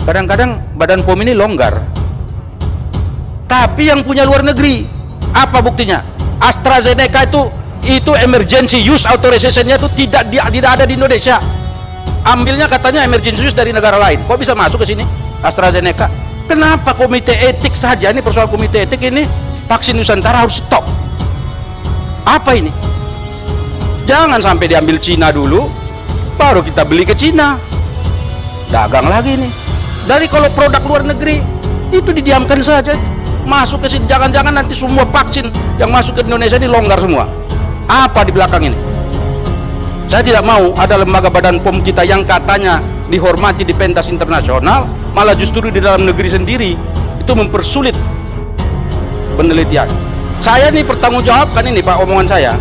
Kadang-kadang Badan POM ini longgar, tapi yang punya luar negeri, apa buktinya? AstraZeneca itu emergency use authorization-nya itu tidak ada di Indonesia. Ambilnya katanya emergency use dari negara lain. Kok bisa masuk ke sini AstraZeneca? Kenapa komite etik saja, ini persoalan komite etik ini, vaksin Nusantara harus stop? Apa ini? Jangan sampai diambil Cina dulu, baru kita beli ke Cina. Dagang lagi nih. Dari kalau produk luar negeri itu didiamkan saja, masuk ke sini. Jangan-jangan nanti semua vaksin yang masuk ke Indonesia ini longgar semua. Apa di belakang ini? Saya tidak mau ada lembaga Badan POM kita yang katanya dihormati di pentas internasional, malah justru di dalam negeri sendiri itu mempersulit penelitian. Saya nih pertanggungjawabkan ini Pak, omongan saya.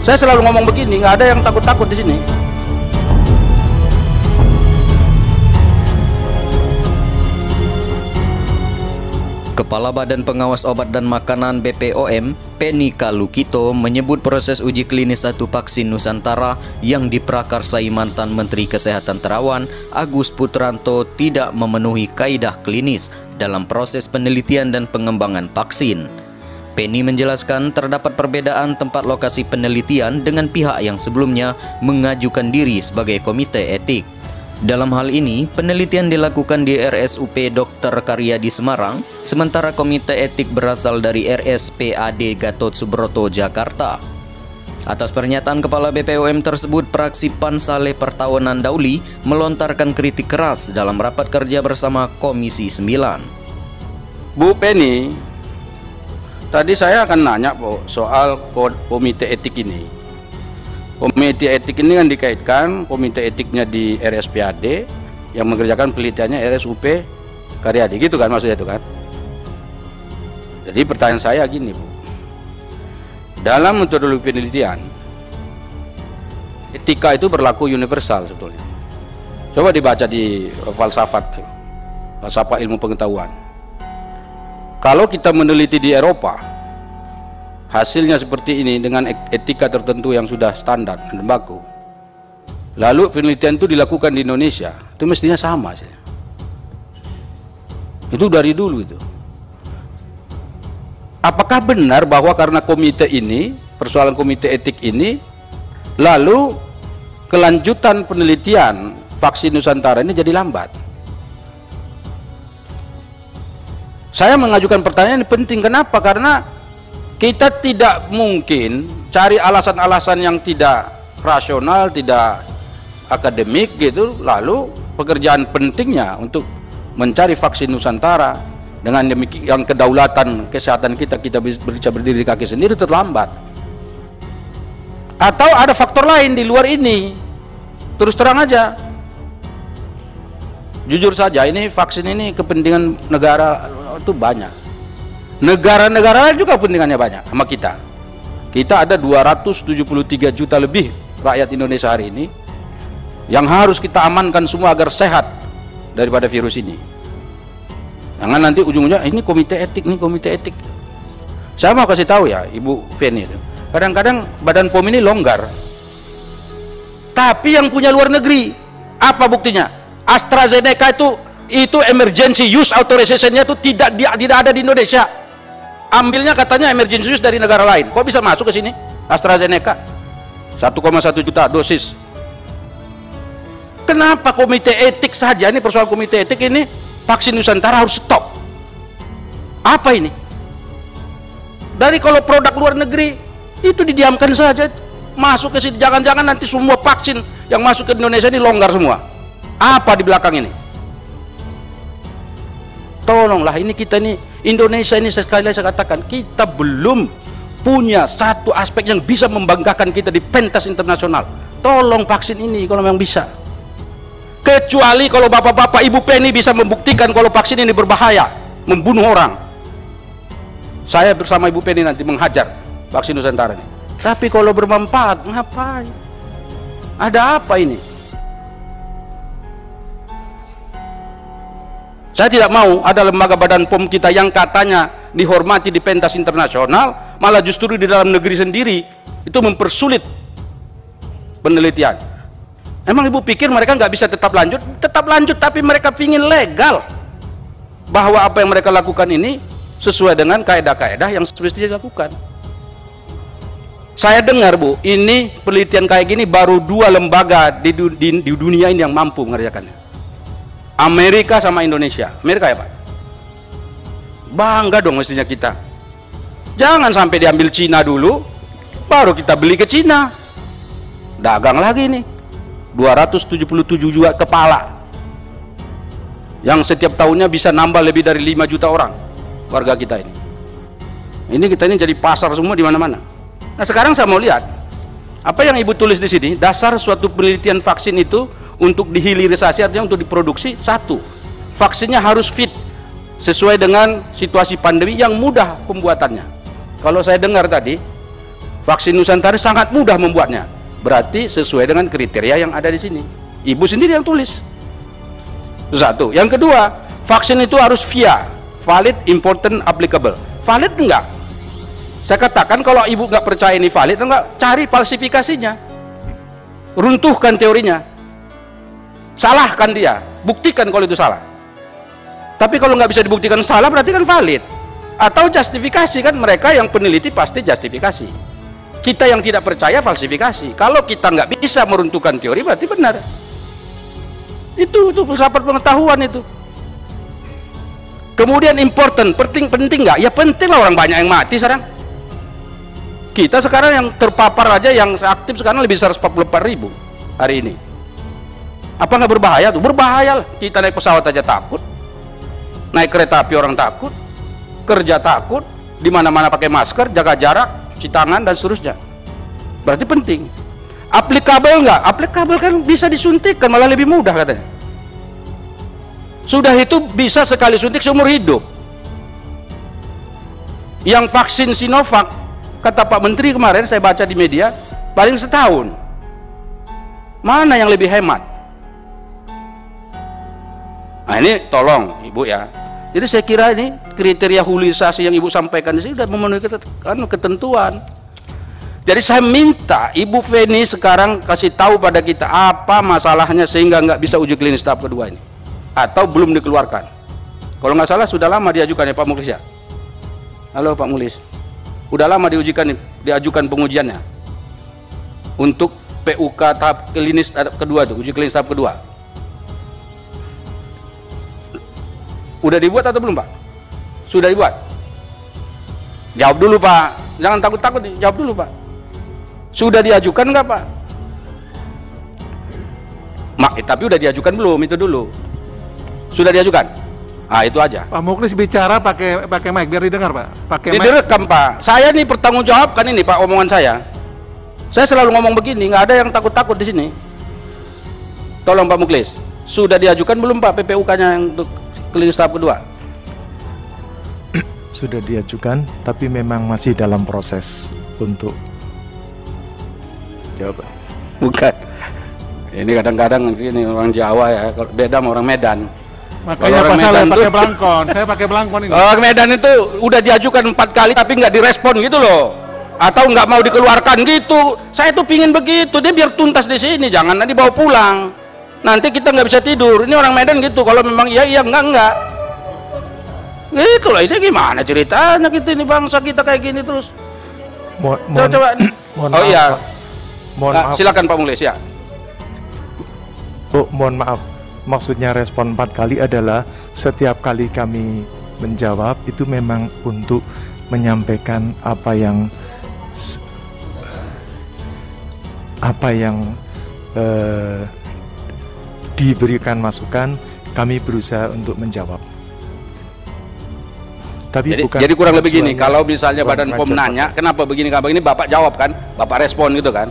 Saya selalu ngomong begini, nggak ada yang takut-takut di sini. Kepala Badan Pengawas Obat dan Makanan BPOM, Penny Kalukito, menyebut proses uji klinis satu vaksin Nusantara yang diprakarsai mantan Menteri Kesehatan Terawan, Agus Putranto, tidak memenuhi kaidah klinis dalam proses penelitian dan pengembangan vaksin. Penny menjelaskan terdapat perbedaan tempat lokasi penelitian dengan pihak yang sebelumnya mengajukan diri sebagai komite etik. Dalam hal ini, penelitian dilakukan di RSUP Dr. Karyadi Semarang, sementara komite etik berasal dari RSPAD Gatot Subroto, Jakarta. Atas pernyataan Kepala BPOM tersebut, praksi PAN Saleh Pertawanan Dauli melontarkan kritik keras dalam rapat kerja bersama Komisi 9. Bu Penny, tadi saya akan nanya soal komite etik ini. Komite etik ini kan dikaitkan komite etiknya di RSPAD yang mengerjakan penelitiannya RSUP Karyadi, gitu kan maksudnya itu kan. Jadi pertanyaan saya gini Bu, dalam metodologi penelitian etika itu berlaku universal sebetulnya. Coba dibaca di falsafah ilmu pengetahuan. Kalau kita meneliti di Eropa, hasilnya seperti ini dengan etika tertentu yang sudah standar dan baku, lalu penelitian itu dilakukan di Indonesia, itu mestinya sama sih. Itu dari dulu itu. Apakah benar bahwa karena komite ini, persoalan komite etik ini, lalu kelanjutan penelitian vaksin Nusantara ini jadi lambat? Saya mengajukan pertanyaan ini penting. Kenapa? Karena kita tidak mungkin cari alasan-alasan yang tidak rasional, tidak akademik gitu, lalu pekerjaan pentingnya untuk mencari vaksin Nusantara dengan demikian kedaulatan kesehatan kita bisa berdiri di kaki sendiri terlambat. Atau ada faktor lain di luar ini? Terus terang aja, jujur saja, ini vaksin ini kepentingan negara itu banyak. Negara-negara juga kepentingannya banyak sama kita. Kita ada 273 juta lebih rakyat Indonesia hari ini yang harus kita amankan semua agar sehat daripada virus ini. Jangan nanti ujung-ujungnya ini komite etik, ini komite etik. Saya mau kasih tahu ya Ibu Feni itu. Kadang-kadang Badan POM ini longgar, tapi yang punya luar negeri, apa buktinya? AstraZeneca itu emergency use authorization-nya itu tidak ada di Indonesia. Ambilnya katanya emergency use dari negara lain. Kok bisa masuk ke sini AstraZeneca? 1,1 juta dosis. Kenapa komite etik saja, ini persoalan komite etik ini, vaksin Nusantara harus stop? Apa ini? Dari kalau produk luar negeri itu didiamkan saja, masuk ke sini. Jangan-jangan nanti semua vaksin yang masuk ke Indonesia ini longgar semua. Apa di belakang ini? Tolonglah, ini kita nih Indonesia ini, sekali lagi saya katakan, kita belum punya satu aspek yang bisa membanggakan kita di pentas internasional. Tolong vaksin ini kalau memang bisa. Kecuali kalau bapak-bapak Ibu Penny bisa membuktikan kalau vaksin ini berbahaya, membunuh orang. Saya bersama Ibu Penny nanti menghajar vaksin Nusantara ini. Tapi kalau bermanfaat, ngapain? Ada apa ini? Saya tidak mau ada lembaga Badan POM kita yang katanya dihormati di pentas internasional, malah justru di dalam negeri sendiri itu mempersulit penelitian. Emang ibu pikir mereka nggak bisa tetap lanjut? Tetap lanjut, tapi mereka pingin legal. Bahwa apa yang mereka lakukan ini sesuai dengan kaedah-kaedah yang semestinya dilakukan. Saya dengar, Bu, ini penelitian kayak gini baru 2 lembaga di dunia ini yang mampu mengerjakannya. Amerika sama Indonesia. Amerika ya, Pak? Bangga dong mestinya kita. Jangan sampai diambil Cina dulu, baru kita beli ke Cina. Dagang lagi nih. 277 juta kepala. Yang setiap tahunnya bisa nambah lebih dari 5 juta orang warga kita ini. Ini kita ini jadi pasar semua di mana-mana. Nah, sekarang saya mau lihat apa yang ibu tulis di sini. Dasar suatu penelitian vaksin itu untuk dihilirisasi, artinya untuk diproduksi. 1, vaksinnya harus fit sesuai dengan situasi pandemi yang mudah pembuatannya. Kalau saya dengar tadi, vaksin Nusantara sangat mudah membuatnya. Berarti sesuai dengan kriteria yang ada di sini. Ibu sendiri yang tulis. 1. Yang kedua, vaksin itu harus VIA, valid, important, applicable. Valid enggak? Saya katakan kalau ibu nggak percaya ini valid, enggak, cari falsifikasinya, runtuhkan teorinya, salahkan dia, buktikan kalau itu salah. Tapi kalau nggak bisa dibuktikan salah, berarti kan valid. Atau justifikasi, kan mereka yang peneliti pasti justifikasi. Kita yang tidak percaya falsifikasi. Kalau kita nggak bisa meruntuhkan teori, berarti benar. Itu filsafat pengetahuan itu. Kemudian important, penting nggak? Ya penting lah, orang banyak yang mati sekarang. Kita sekarang yang terpapar aja, yang aktif sekarang lebih 144.000 hari ini. Apa nggak berbahaya tuh? Berbahaya lah. Kita naik pesawat aja takut, naik kereta api orang takut, kerja takut, di mana-mana pakai masker, jaga jarak, cuci tangan dan seterusnya. Berarti penting. Applicable nggak? Applicable kan bisa disuntikkan, malah lebih mudah katanya. Sudah itu bisa sekali suntik seumur hidup. Yang vaksin Sinovac, kata Pak Menteri kemarin, saya baca di media, paling setahun. Mana yang lebih hemat? Nah ini tolong Ibu ya. Jadi saya kira ini kriteria hilirisasi yang Ibu sampaikan di sini sudah memenuhi ketentuan. Jadi saya minta Ibu Feni sekarang kasih tahu pada kita apa masalahnya sehingga nggak bisa uji klinis tahap kedua ini, atau belum dikeluarkan. Kalau nggak salah sudah lama diajukan ya Pak Mulis ya. Halo Pak Mulis. Udah lama diajukan pengujiannya untuk PUK tahap klinis tahap kedua tuh, uji klinis tahap kedua. Udah dibuat atau belum Pak? Sudah dibuat? Jawab dulu Pak, jangan takut-takut, jawab dulu Pak. Sudah diajukan nggak Pak? Tapi udah diajukan belum, itu dulu. Sudah diajukan? Ah itu aja. Pak Muklis bicara pakai mic biar didengar Pak. Pakai mic. Direkam Pak. Saya nih bertanggung jawabkan ini Pak omongan saya. Saya selalu ngomong begini, nggak ada yang takut-takut di sini. Tolong Pak Muklis. Sudah diajukan belum Pak PPUK-nya untuk klinis tahap kedua? Sudah diajukan, tapi memang masih dalam proses untuk jawaban. Bukan. Ini kadang-kadang ini orang Jawa ya, beda sama orang Medan. Makanya Pak saya pakai belangkon, saya pakai belangkon ini. Orang Medan itu udah diajukan 4 kali tapi nggak direspon gitu loh, atau nggak mau dikeluarkan gitu. Saya tuh pingin begitu, dia biar tuntas di sini, jangan nanti bawa pulang. Nanti kita nggak bisa tidur. Ini orang Medan gitu, kalau memang iya enggak. Gitu loh, ini gimana ceritanya kita ini bangsa kita kayak gini terus. Coba. Oh iya. Mohon maaf. Silakan Pak Mulis ya. Oh, mohon maaf. Maksudnya respon 4 kali adalah setiap kali kami menjawab itu memang untuk menyampaikan apa yang diberikan masukan, kami berusaha untuk menjawab. Tapi jadi kurang lebih gini, kalau misalnya Badan POM nanya kenapa begini, Bapak jawab kan, Bapak respon gitu kan,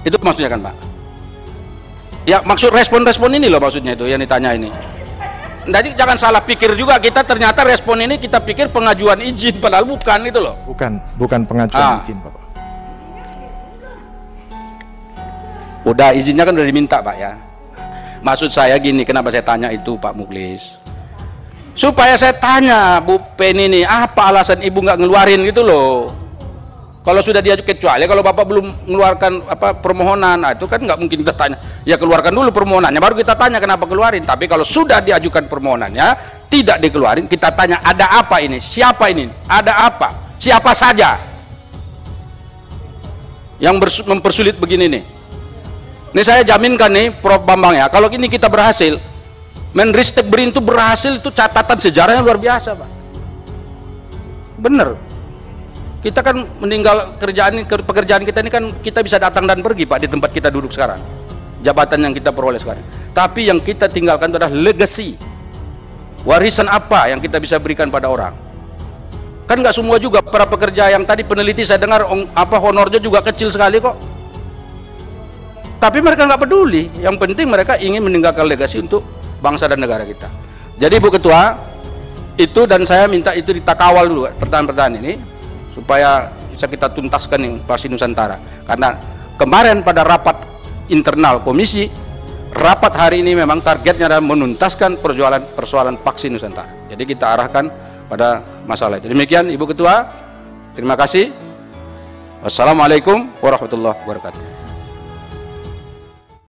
itu maksudnya kan Pak? Ya maksud respon-respon ini loh maksudnya itu yang ditanya ini. Jadi jangan salah pikir juga, kita ternyata respon ini kita pikir pengajuan izin, padahal bukan itu loh. Bukan pengajuan izin Bapak. Udah izinnya kan udah diminta Pak ya. Maksud saya gini, kenapa saya tanya itu Pak Muklis? Supaya saya tanya Bu Penny ini, apa alasan ibu nggak ngeluarin gitu loh. Kalau sudah diajukan, kecuali kalau Bapak belum mengeluarkan permohonan, nah, itu kan nggak mungkin kita tanya. Ya keluarkan dulu permohonannya, baru kita tanya kenapa keluarin. Tapi kalau sudah diajukan permohonannya, tidak dikeluarin, kita tanya ada apa ini, siapa ini, ada apa, siapa saja yang mempersulit begini nih. Ini saya jaminkan nih, Prof. Bambang ya, kalau ini kita berhasil, Menristek BRIN itu berhasil, itu catatan sejarahnya luar biasa, Pak. Bener. Kita kan meninggal pekerjaan kita ini kan kita bisa datang dan pergi, Pak, di tempat kita duduk sekarang, jabatan yang kita peroleh sekarang. Tapi yang kita tinggalkan itu adalah legacy, warisan apa yang kita bisa berikan pada orang. Kan nggak semua juga para pekerja yang tadi peneliti saya dengar honornya juga kecil sekali kok. Tapi mereka nggak peduli, yang penting mereka ingin meninggalkan legasi untuk bangsa dan negara kita. Jadi Bu Ketua, itu dan saya minta itu ditakawal dulu pertanyaan-pertanyaan ini, supaya bisa kita tuntaskan nih Vaksin Nusantara. Karena kemarin pada rapat internal komisi, rapat hari ini memang targetnya adalah menuntaskan persoalan vaksin Nusantara. Jadi kita arahkan pada masalah itu. Demikian Ibu Ketua, terima kasih. Wassalamualaikum warahmatullahi wabarakatuh.